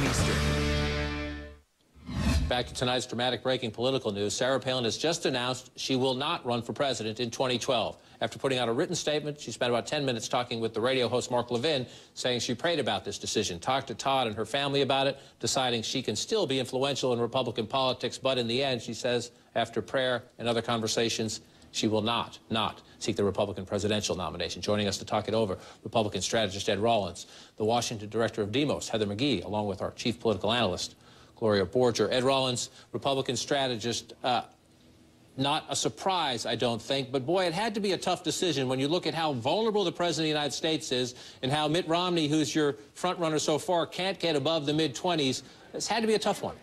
Eastern. Back to tonight's dramatic breaking political news. Sarah Palin has just announced she will not run for president in 2012. After putting out a written statement, she spent about 10 minutes talking with the radio host Mark Levin, saying she prayed about this decision, talked to Todd and her family about it, deciding she can still be influential in Republican politics, but in the end, she says, after prayer and other conversations, she will not seek the Republican presidential nomination. Joining us to talk it over, Republican strategist Ed Rollins, the Washington director of Demos, Heather McGhee, along with our chief political analyst, Gloria Borger. Ed Rollins, Republican strategist, not a surprise, I don't think, but boy, it had to be a tough decision when you look at how vulnerable the President of the United States is and how Mitt Romney, who's your front runner so far, can't get above the mid-20s. This had to be a tough one.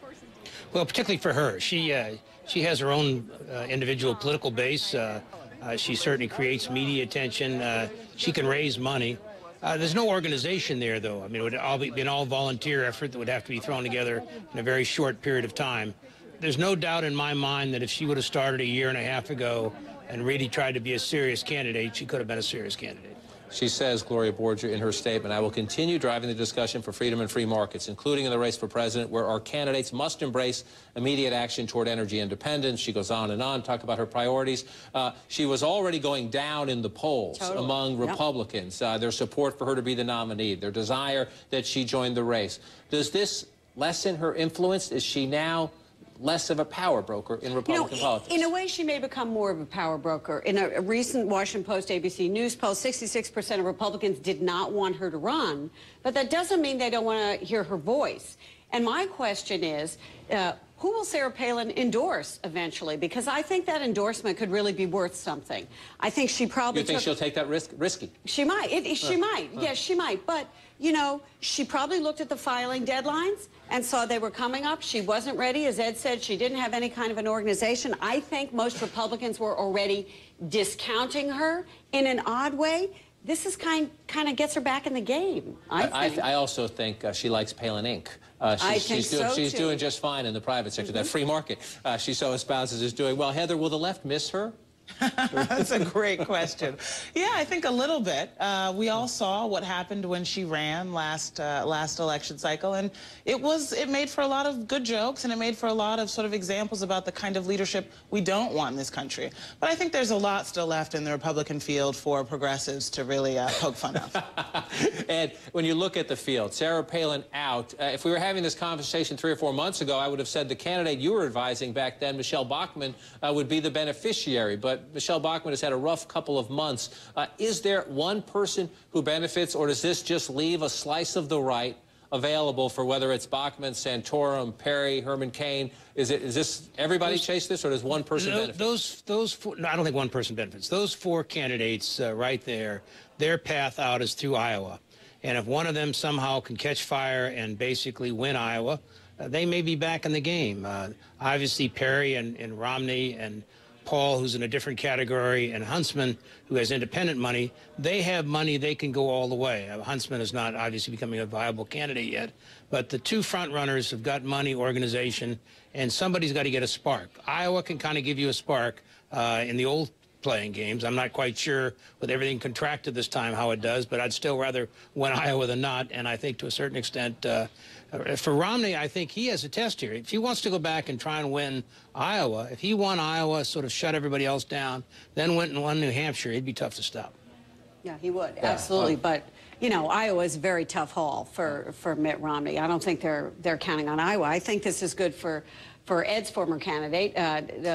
Well, particularly for her. She has her own individual political base. She certainly creates media attention. She can raise money. There's no organization there, though. I mean, it would all be an all-volunteer effort that would have to be thrown together in a very short period of time. There's no doubt in my mind that if she would have started a year and a half ago and really tried to be a serious candidate, she could have been a serious candidate. She says, Gloria Borger, in her statement, I will continue driving the discussion for freedom and free markets, including in the race for president, where our candidates must embrace immediate action toward energy independence. She goes on, talk about her priorities. She was already going down in the polls among Republicans, their support for her to be the nominee, their desire that she join the race. Does this lessen her influence? Is she now less of a power broker in Republican politics? In a way, she may become more of a power broker. In a recent Washington Post ABC News poll, 66% of Republicans did not want her to run, but that doesn't mean they don't want to hear her voice. And my question is, who will Sarah Palin endorse eventually? Because I think that endorsement could really be worth something. I think she probably You think she'll take that risk? Risky? She might. She might. Yes, she might. But, you know, she probably looked at the filing deadlines and saw they were coming up. She wasn't ready. As Ed said, she didn't have any kind of an organization. I think most Republicans were already discounting her in an odd way. This is kind of gets her back in the game, I think. I also think she likes Palin Inc. She's doing just fine in the private sector. That free market she so espouses is doing well. Heather, will the left miss her? That's a great question. Yeah, I think a little bit. We all saw what happened when she ran last election cycle, and it made for a lot of good jokes, and it made for a lot of sort of examples about the kind of leadership we don't want in this country. But I think there's a lot still left in the Republican field for progressives to really poke fun of. And when you look at the field, Sarah Palin out. If we were having this conversation 3 or 4 months ago, I would have said the candidate you were advising back then, Michelle Bachmann, would be the beneficiary. But Michelle Bachmann has had a rough couple of months. Is there one person who benefits, or does this just leave a slice of the right available for whether it's Bachmann, Santorum, Perry, Herman Cain? Is this everybody chase this, or does one person benefit? Those four, no, I don't think one person benefits. Those four candidates right there, their path out is through Iowa. And if one of them somehow can catch fire and basically win Iowa, they may be back in the game. Obviously, Perry and Romney and Paul, who's in a different category, and Huntsman, who has independent money, they have money, they can go all the way. Huntsman is not obviously becoming a viable candidate yet, but the two front runners have got money, organization, and somebody's got to get a spark. Iowa can kind of give you a spark in the old playing games. I'm not quite sure with everything contracted this time how it does, but I'd still rather win Iowa than not, and I think to a certain extent, for Romney, I think he has a test here. If he wants to go back and try and win Iowa, if he won Iowa, sort of shut everybody else down, then went and won New Hampshire, he'd be tough to stop. Yeah, he would, absolutely. But, you know, Iowa is a very tough haul for Mitt Romney. I don't think they're counting on Iowa. I think this is good for Ed's former candidate,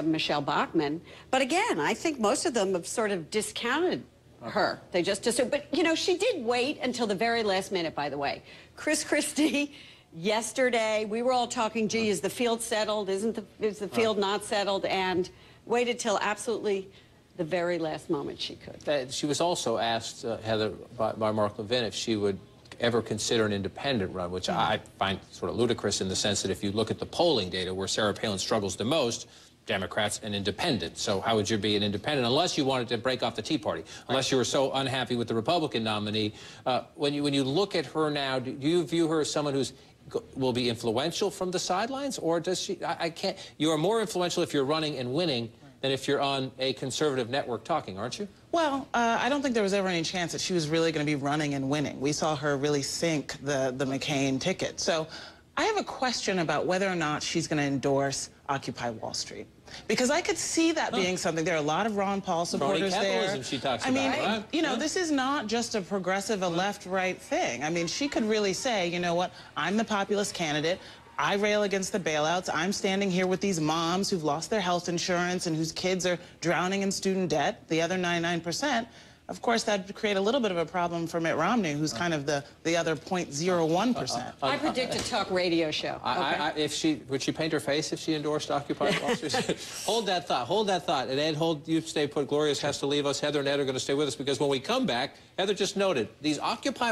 Michelle Bachmann. But again, I think most of them have sort of discounted her. They just assume. But, you know, she did wait until the very last minute, by the way. Chris Christie, yesterday, we were all talking, gee, is the field settled? Is the field not settled? And waited till absolutely the very last moment she could. She was also asked, Heather, by Mark Levin, if she would ever consider an independent run, which I find sort of ludicrous in the sense that if you look at the polling data where Sarah Palin struggles the most, Democrats and independent. So how would you be an independent unless you wanted to break off the Tea Party, unless you were so unhappy with the Republican nominee? When you look at her now, do you view her as someone who's will be influential from the sidelines, or does she? I can't. You are more influential if you're running and winning than if you're on a conservative network talking, aren't you? Well, I don't think there was ever any chance that she was really going to be running and winning. We saw her really sink the McCain ticket. So I have a question about whether or not she's going to endorse Occupy Wall Street. Because I could see that being something. There are a lot of Ron Paul supporters there. She talks I mean, about, right? you know, this is not just a progressive, a left-right thing. I mean, she could really say, you know what, I'm the populist candidate. I rail against the bailouts. I'm standing here with these moms who've lost their health insurance and whose kids are drowning in student debt, the other 99%. Of course, that would create a little bit of a problem for Mitt Romney, who's kind of the other 0.01%. I predict a talk radio show. Would she paint her face if she endorsed Occupy Wall Street? Hold that thought. And Ed, you stay put. Gloria's has to leave us. Heather and Ed are going to stay with us because when we come back, Heather just noted, these Occupy